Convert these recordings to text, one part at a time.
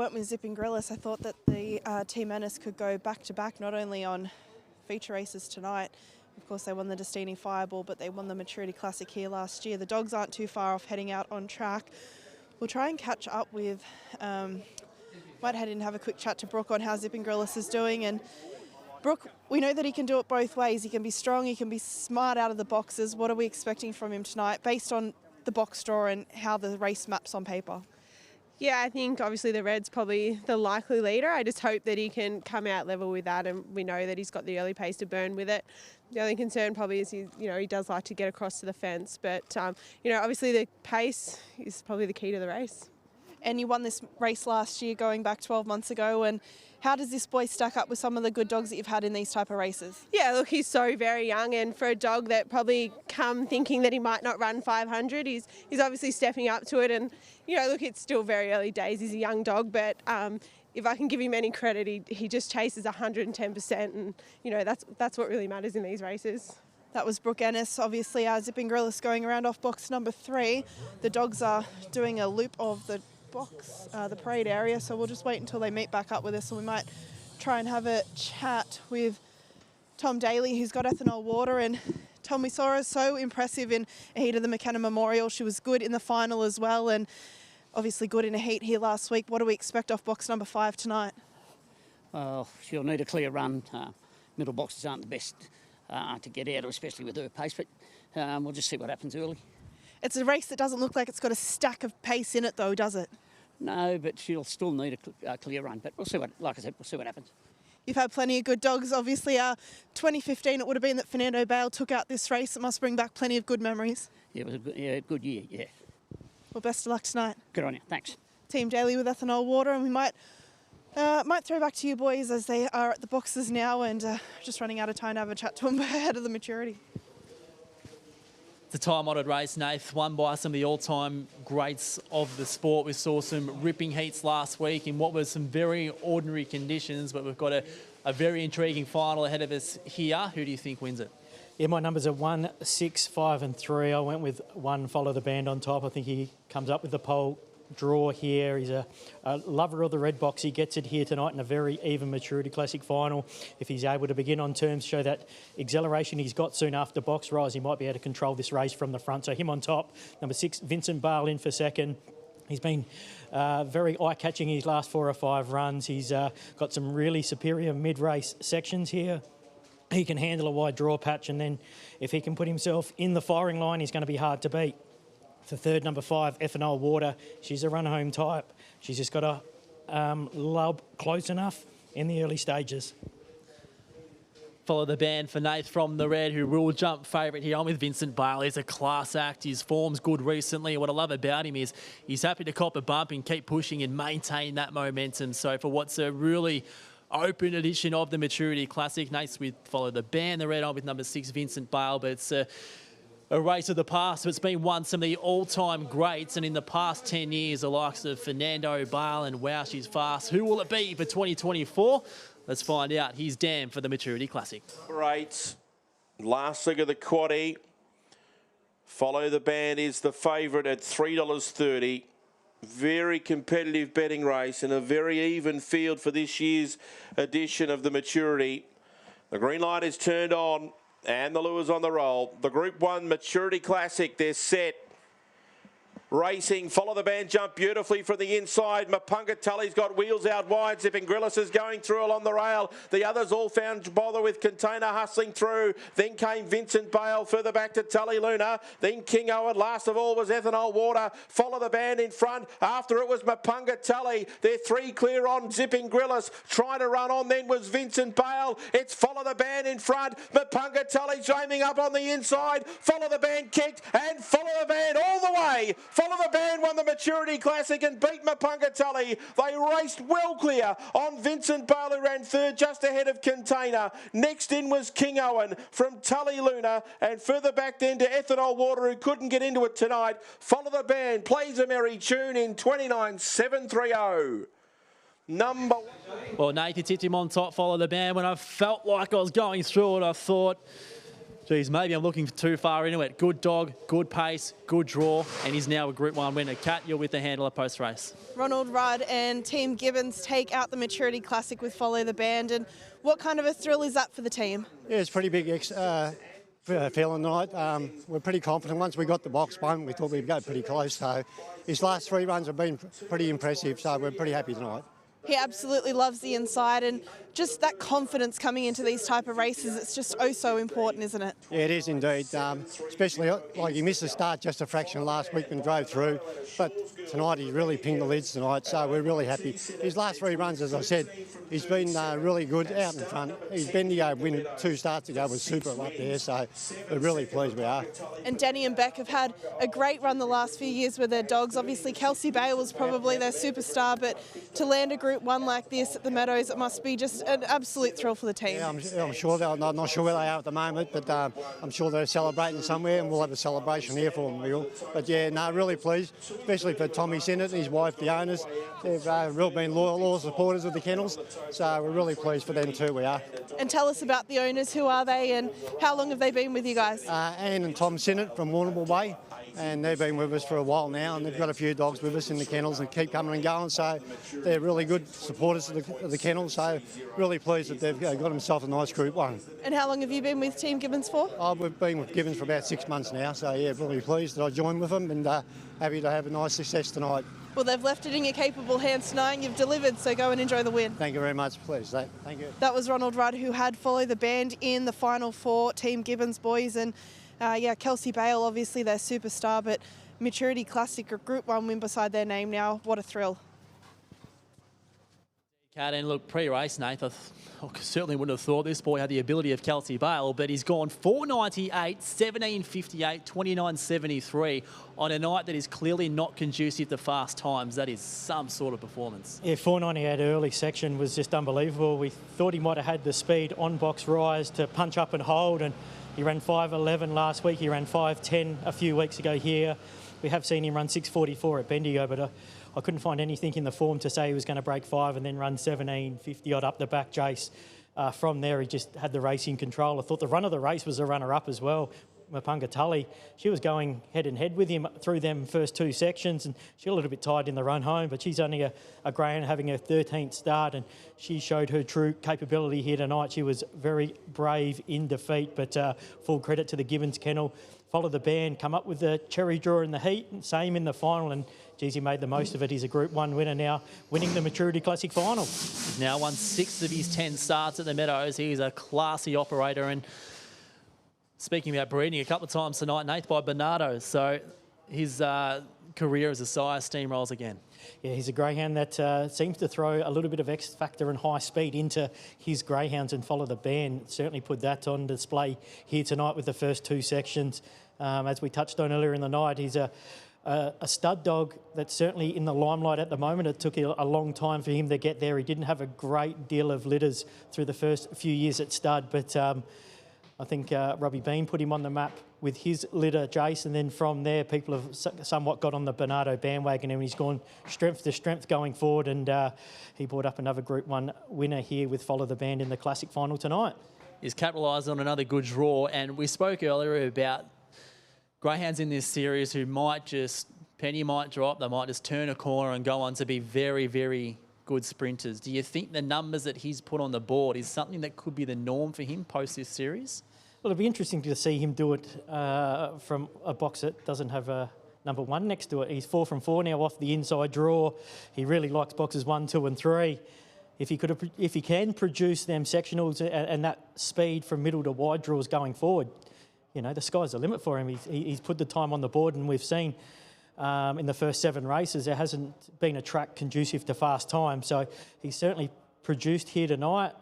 Went with Zipping Grillis. I thought that the Team Menace could go back-to-back, not only on feature races tonight. Of course, they won the Destiny Fireball, but they won the Maturity Classic here last year. The dogs aren't too far off heading out on track. We'll try and catch up with, might head in and have a quick chat to Brooke on how Zipping Grillis is doing. And Brooke, we know that he can do it both ways. He can be strong, he can be smart out of the boxes. What are we expecting from him tonight based on the box draw and how the race maps on paper? Yeah, I think obviously the red's probably the likely leader. I just hope that he can come out level with that, and we know that he's got the early pace to burn with it. The only concern probably is he does like to get across to the fence, but obviously the pace is probably the key to the race. And you won this race last year going back 12 months ago, and how does this boy stack up with some of the good dogs that you've had in these type of races? Yeah, look, he's so very young, and for a dog that probably come thinking that he might not run 500, he's obviously stepping up to it. And look, it's still very early days. He's a young dog, but if I can give him any credit, he just chases 110%, and that's what really matters in these races. That was Brooke Ennis, obviously Zipping Grillis going around off box number 3. The dogs are doing a loop of the box, the parade area, so we'll just wait until they meet back up with us, and we might try and have a chat with Tom Daly, who's got Ethanol Water. And Tom, we saw her so impressive in a heat of the McKenna Memorial. She was good in the final as well, and obviously good in a heat here last week. What do we expect off box number 5 tonight? Well, she'll need a clear run. Middle boxes aren't the best to get out of, especially with her pace, but we'll just see what happens early. It's a race that doesn't look like it's got a stack of pace in it though, does it? No, but she'll still need a clear run, but we'll see we'll see what happens. You've had plenty of good dogs. Obviously, 2015 it would have been that Fernando Bale took out this race. It must bring back plenty of good memories. Yeah, it was a good year, yeah. Well, best of luck tonight. Good on you, thanks. Team Daly with Ethanol Water, and we might throw back to you boys as they are at the boxes now, and just running out of time to have a chat to them ahead of the Maturity. It's a time-honoured race, Nath, won by some of the all-time greats of the sport. We saw some ripping heats last week in what was some very ordinary conditions, but we've got a very intriguing final ahead of us here. Who do you think wins it? Yeah, my numbers are 1, 6, 5 and 3. I went with 1, Follow the Band on top. I think he comes up with the pole draw here. He's a lover of the red box. He gets it here tonight in a very even Maturity Classic final. If he's able to begin on terms, show that acceleration he's got soon after box rise, he might be able to control this race from the front. So him on top. Number 6, Vincent Bale in for second. He's been very eye-catching his last 4 or 5 runs. He's got some really superior mid-race sections here. He can handle a wide draw patch, and then if he can put himself in the firing line, he's going to be hard to beat. For third, number 5, Ethanol Water. She's a run-home type. She's just got to lob close enough in the early stages. Follow the Band for Nath from the red, who will jump favourite here. I'm with Vincent Bale. He's a class act. His form's good recently. What I love about him is he's happy to cop a bump and keep pushing and maintain that momentum. So for what's a really open edition of the Maturity Classic, Nath's with Follow the Band. The red on with number 6, Vincent Bale. But it's a race of the past. It's been won some of the all-time greats, and in the past 10 years, the likes of Fernando Bale and Wow, She's Fast. Who will it be for 2024? Let's find out. Here's Dan for the Maturity Classic. Great. Last leg of the quaddie. Follow the Band is the favourite at $3.30. Very competitive betting race and a very even field for this year's edition of the Maturity. The green light is turned on and the lure's on the roll. The Group 1 Maturity Classic, they're set. Racing, Follow the Band, jump beautifully from the inside. Mapunga Tully's got wheels out wide. Zipping Grillis is going through along the rail. The others all found bother with Container hustling through. Then came Vincent Bale, further back to Tully Luna. Then King Owen. Last of all was Ethanol Water. Follow the Band in front. After it was Mapunga Tully. They're 3 clear on Zipping Grillis. Trying to run on then was Vincent Bale. It's Follow the Band in front. Mapunga Tully's aiming up on the inside. Follow the Band kicked and Follow the Band all the way. Follow the Band won the Maturity Classic and beat Mapunga Tully. They raced well clear on Vincent Bale, who ran third just ahead of Container. Next in was King Owen from Tully Luna, and further back then to Ethanol Water, who couldn't get into it tonight. Follow the Band plays a merry tune in 29.730. Number 1. Well, Nathan tipped him on top, Follow the Band. When I felt like I was going through it, I thought, Geez, maybe I'm looking too far into it. Good dog, good pace, good draw, and he's now a Group 1 winner. Kat, you're with the handler post-race. Ronald Rudd and Team Gibbons take out the Maturity Classic with Follow the Band. And what kind of a thrill is that for the team? Yeah, it's pretty big feeling tonight. We're pretty confident. Once we got the box one, we thought we'd go pretty close. So his last 3 runs have been pretty impressive, so we're pretty happy tonight. He absolutely loves the inside, and just that confidence coming into these type of races, it's just oh so important, isn't it? Yeah, it is indeed. Especially like he missed the start just a fraction last week and drove through, but tonight he really pinged the lids tonight, so we're really happy. His last 3 runs, as I said, he's been really good out in front. His Bendigo win 2 starts ago was super up there, so we're really pleased we are. And Danny and Beck have had a great run the last few years with their dogs. Obviously, Kelsey Bale was probably their superstar, but to land a Group 1 like this at the Meadows, it must be just an absolute thrill for the team. Yeah, I'm sure they're not sure where they are at the moment, but I'm sure they're celebrating somewhere, and we'll have a celebration here for them, Will. But yeah, no, really pleased, especially for Tommy Sinnott and his wife, the owners. They've really been loyal supporters of the kennels, so we're really pleased for them too, we are. And tell us about the owners. Who are they, and how long have they been with you guys? Anne and Tom Sinnott from Warrnambool Bay, and they've been with us for a while now, and they've got a few dogs with us in the kennels and keep coming and going, so they're really good supporters of the kennels, so really pleased that they've got themselves a nice Group 1. And how long have you been with Team Gibbons for? We've been with Gibbons for about 6 months now, so yeah, really pleased that I joined with them, and happy to have a nice success tonight. Well, they've left it in your capable hands tonight, and you've delivered, so go and enjoy the win. Thank you very much, please. Thank you. That was Ronald Rudd, who had Follow the Band in the final 4 Team Gibbons boys, and Kelsey Bale, obviously their superstar, but Maturity Classic, a Group 1 win beside their name now. What a thrill. Kat, and look, pre-race, Nath, I certainly wouldn't have thought this boy had the ability of Kelsey Bale, but he's gone 4.98, 17.58, 29.73 on a night that is clearly not conducive to fast times. That is some sort of performance. Yeah, 4.98 early section was just unbelievable. We thought he might have had the speed on box rise to punch up and hold, and he ran 5.11 last week. He ran 5.10 a few weeks ago here. We have seen him run 6.44 at Bendigo, but I couldn't find anything in the form to say he was going to break 5 and then run 17.50 odd up the back, Jace. From there, he just had the race in control. I thought the run of the race was a runner-up as well. Mapunga Tully, she was going head and head with him through them first 2 sections, and she got a little bit tired in the run home, but she's only a greyhound having her 13th start, and she showed her true capability here tonight. She was very brave in defeat, but full credit to the Gibbons kennel. Follow the Band, come up with the cherry draw in the heat, same in the final, and geez, he made the most of it. He's a Group 1 winner now, winning the Maturity Classic final. He's now won 6 of his 10 starts at the Meadows. He's a classy operator, and speaking about breeding, a couple of times tonight, Nath, by Bernardo, so his career as a sire steamrolls again. Yeah, he's a greyhound that seems to throw a little bit of X factor and high speed into his greyhounds, and Follow the Band certainly put that on display here tonight with the first 2 sections. As we touched on earlier in the night, he's a stud dog that's certainly in the limelight at the moment. It took a long time for him to get there. He didn't have a great deal of litters through the first few years at stud, but I think Robbie Bean put him on the map with his litter, Jace, and then from there people have somewhat got on the Bernardo bandwagon, and he's gone strength to strength going forward, and he brought up another Group 1 winner here with Follow the Band in the Classic final tonight. He's capitalised on another good draw, and we spoke earlier about greyhounds in this series who penny might drop, they might just turn a corner and go on to be very, very good sprinters. Do you think the numbers that he's put on the board is something that could be the norm for him post this series? Well, it'll be interesting to see him do it from a box that doesn't have a number 1 next to it. He's 4 from 4 now off the inside draw. He really likes boxes 1, 2 and 3. If he can produce them sectionals and that speed from middle to wide draws going forward, you know, the sky's the limit for him. He's put the time on the board, and we've seen in the first 7 races there hasn't been a track conducive to fast time. So he's certainly produced here tonight,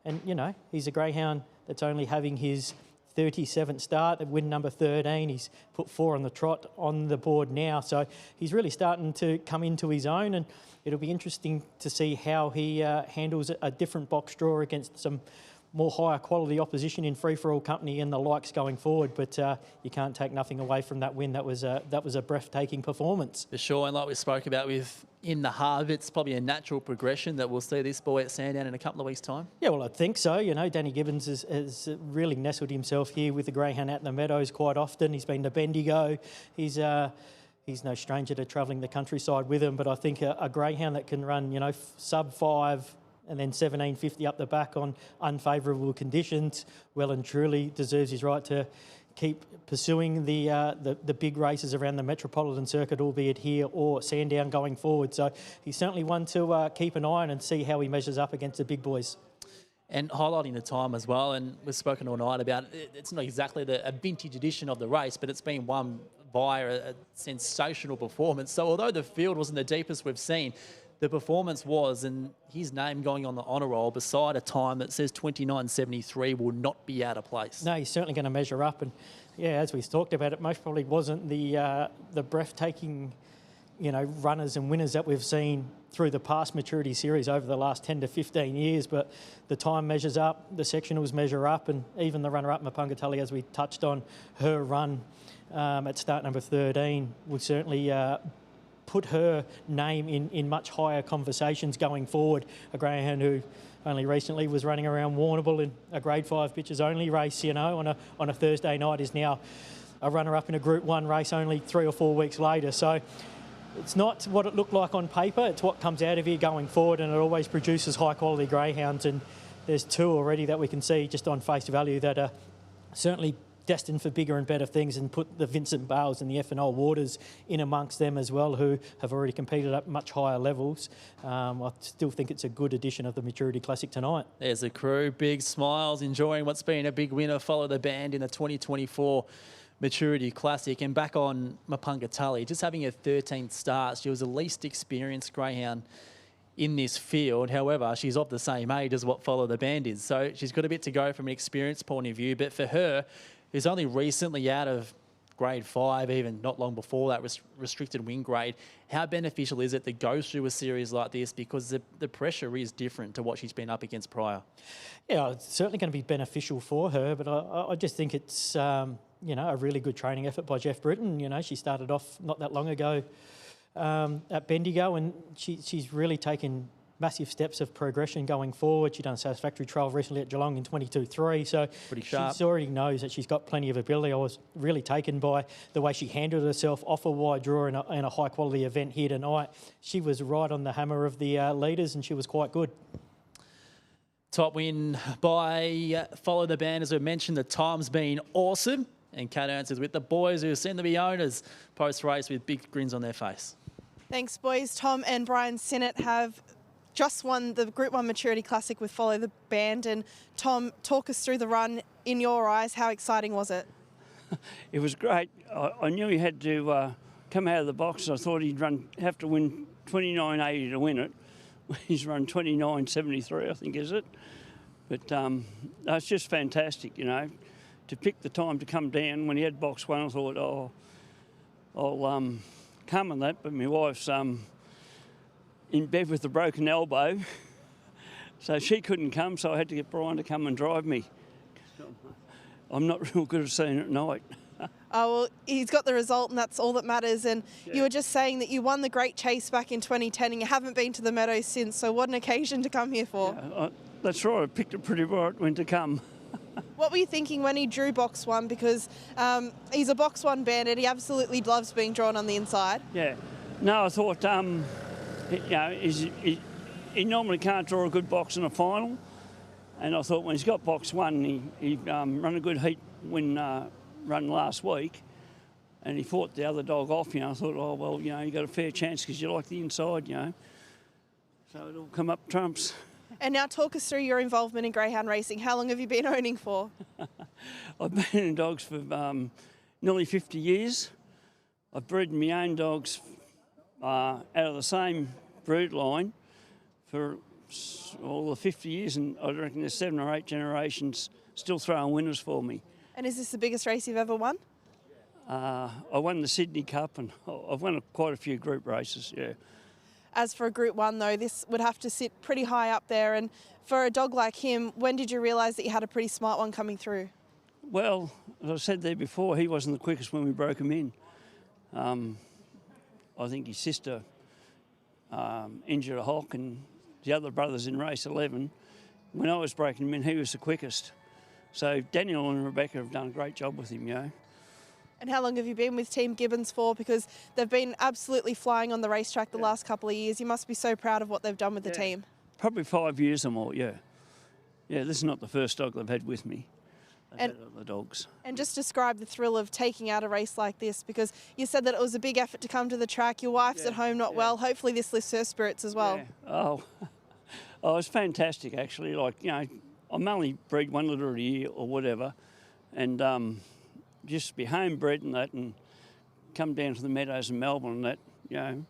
and, you know, he's a greyhound that's only having his 37th start at win number 13. He's put 4 on the trot on the board now, so he's really starting to come into his own, and it'll be interesting to see how he handles a different box draw against some more higher quality opposition in free-for-all company and the likes going forward. But you can't take nothing away from that win. That was a breathtaking performance. For sure, and like we spoke about with in the hub, it's probably a natural progression that we'll see this boy at Sandown in a couple of weeks' time? Yeah, well, I think so. You know, Danny Gibbons has really nestled himself here with the greyhound out in the meadows quite often. He's been to Bendigo. He's no stranger to travelling the countryside with him, but I think a greyhound that can run, you know, sub 5 and then 17.50 up the back on unfavourable conditions, well and truly deserves his right to keep pursuing the big races around the Metropolitan Circuit, albeit here or Sandown going forward. So he's certainly one to keep an eye on and see how he measures up against the big boys. And highlighting the time as well, and we've spoken all night about it, it's not exactly a vintage edition of the race, but it's been won via a sensational performance. So although the field wasn't the deepest we've seen, the performance was, and his name going on the honour roll beside a time that says 29.73 will not be out of place. No, he's certainly going to measure up, and yeah, as we've talked about, it most probably wasn't the breathtaking, you know, runners and winners that we've seen through the past maturity series over the last 10 to 15 years, but the time measures up, the sectionals measure up, and even the runner-up Mapunga Tully, as we touched on, her run at start number 13 would certainly put her name in much higher conversations going forward. A greyhound who only recently was running around Warrnambool in a Grade 5 bitches only race, you know, on a Thursday night, is now a runner-up in a Group 1 race only 3 or 4 weeks later. So it's not what it looked like on paper, it's what comes out of here going forward, and it always produces high-quality greyhounds, and there's 2 already that we can see just on face value that are certainly destined for bigger and better things, and put the Vincent Bales and the F&O Waters in amongst them as well, who have already competed at much higher levels. I still think it's a good edition of the Maturity Classic tonight. There's the crew, big smiles, enjoying what's been a big winner. Follow the band in the 2024 Maturity Classic. And back on Mapunga Tully, just having her 13th start, she was the least experienced greyhound in this field. However, she's of the same age as what Follow the Band is. So she's got a bit to go from an experience point of view. But for her, who's only recently out of Grade 5, even not long before that restricted wing grade, how beneficial is it to go through a series like this? Because the pressure is different to what she's been up against prior. Yeah, it's certainly going to be beneficial for her, but I just think it's, you know, a really good training effort by Jeff Britton. You know, she started off not that long ago at Bendigo, and she's really taken massive steps of progression going forward. She's done a satisfactory trial recently at Geelong in 22.3, so pretty sharp. She already knows that she's got plenty of ability. I was really taken by the way she handled herself off a wide draw in a high-quality event here tonight. She was right on the hammer of the leaders, and she was quite good. Top win by Follow the Band. As we mentioned, the time's been awesome. And Kat Ernst is with the boys who seem to be owners post-race with big grins on their face. Thanks, boys. Tom and Brian Sinnott have just won the Group 1 Maturity Classic with Follow the Band. And Tom, talk us through the run in your eyes. How exciting was it? It was great. I knew he had to come out of the box. I thought he'd have to win 29.80 to win it. He's run 29.73, I think, is it? But it's just fantastic, you know, to pick the time to come down. When he had box 1, I thought, oh, I'll come on that. But my wife's in bed with a broken elbow, so she couldn't come, so I had to get Brian to come and drive me. I'm not real good at seeing at night. Oh, well, he's got the result, and that's all that matters. And yeah, you were just saying that you won the Great Chase back in 2010 and you haven't been to the Meadows since, so what an occasion to come here for. Yeah, that's right, I picked it pretty right when to come. What were you thinking when he drew box 1? Because he's a box 1 bandit, he absolutely loves being drawn on the inside. Yeah, no, I thought, you know, he normally can't draw a good box in a final, and I thought when he's got box 1, he run a good heat when run last week, and he fought the other dog off. You know, I thought, oh well, you know, you got a fair chance because you like the inside, you know. So it'll come up trumps. And now talk us through your involvement in greyhound racing. How long have you been owning for? I've been in dogs for nearly 50 years. I've bred my own dogs out of the same brood line for all the 50 years, and I reckon there's 7 or 8 generations still throwing winners for me. And is this the biggest race you've ever won? I won the Sydney Cup, and I've won quite a few group races, yeah. As for a Group 1 though, this would have to sit pretty high up there, and for a dog like him, when did you realise that you had a pretty smart one coming through? Well, as I said there before, he wasn't the quickest when we broke him in. I think his sister injured a hock, and the other brother's in race 11. When I was breaking him in, he was the quickest. So Daniel and Rebecca have done a great job with him, you know. And how long have you been with Team Gibbons for? Because they've been absolutely flying on the racetrack the last couple of years. You must be so proud of what they've done with the team. Probably 5 years or more, yeah. Yeah, this is not the first dog they've had with me. They've had other dogs. And just describe the thrill of taking out a race like this, because you said that it was a big effort to come to the track. Your wife's at home not well. Hopefully this lifts her spirits as well. Yeah. Oh, it's fantastic actually. Like, you know, I'm only breed 1 litter a year or whatever, and just be homebred and that, and come down to the meadows in Melbourne and that, you know,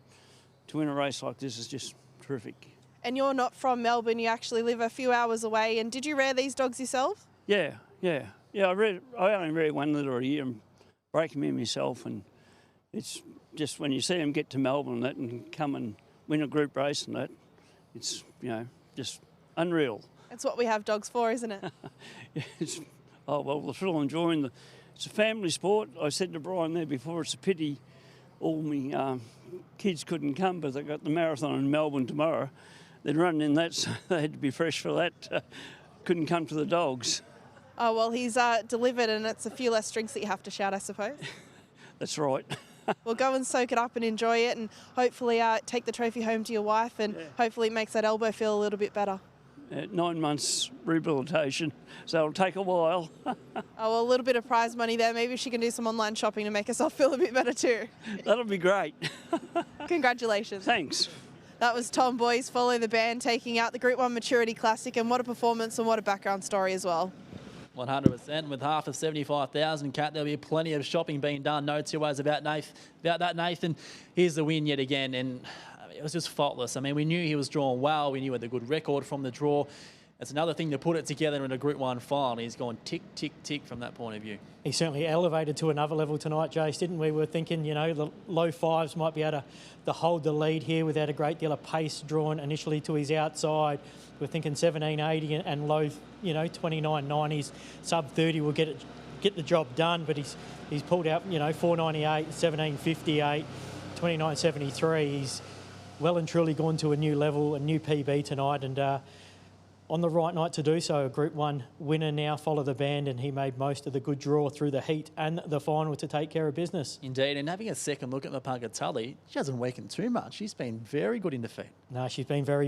to win a race like this is just terrific. And you're not from Melbourne, you actually live a few hours away. And did you rear these dogs yourself? Yeah. I only rear 1 litter a year and break them in myself, and it's just when you see them get to Melbourne and that and come and win a group race and that, it's, you know, just unreal. That's what we have dogs for, isn't it? The thrill of enjoying it's a family sport. I said to Brian there before, it's a pity all my kids couldn't come, but they got the marathon in Melbourne tomorrow. They'd run in that, so they had to be fresh for that. Couldn't come to the dogs. Oh, well, he's delivered, and it's a few less drinks that you have to shout, I suppose. That's right. Well, go and soak it up and enjoy it, and hopefully take the trophy home to your wife, and hopefully it makes that elbow feel a little bit better. 9 months rehabilitation, so it'll take a while. Oh, well, a little bit of prize money there. Maybe she can do some online shopping to make herself feel a bit better too. That'll be great. Congratulations. Thanks. That was Tom Boyes, Follow the Band, taking out the Group 1 Maturity Classic, and what a performance and what a background story as well. 100%. With half of 75,000, Kat, there'll be plenty of shopping being done. No two ways about that, Nathan. Here's the win yet again, and it was just faultless. I mean, we knew he was drawn well. We knew he had a good record from the draw. It's another thing to put it together in a Group 1 final. He's gone tick, tick, tick from that point of view. He certainly elevated to another level tonight, Jace, didn't we? We were thinking, you know, the low fives might be able to hold the lead here without a great deal of pace drawn initially to his outside. We're thinking 17.80 and low, you know, 29.90s. Sub 30 will get the job done, but he's pulled out, you know, 4.98, 17.58, 29.73. He's well and truly gone to a new level, a new PB tonight, and on the right night to do so. A Group 1 winner now, Follow the Band, and he made most of the good draw through the heat and the final to take care of business. Indeed, and having a second look at Mapunga Tully, she hasn't weakened too much. She's been very good in defeat. No, she's been very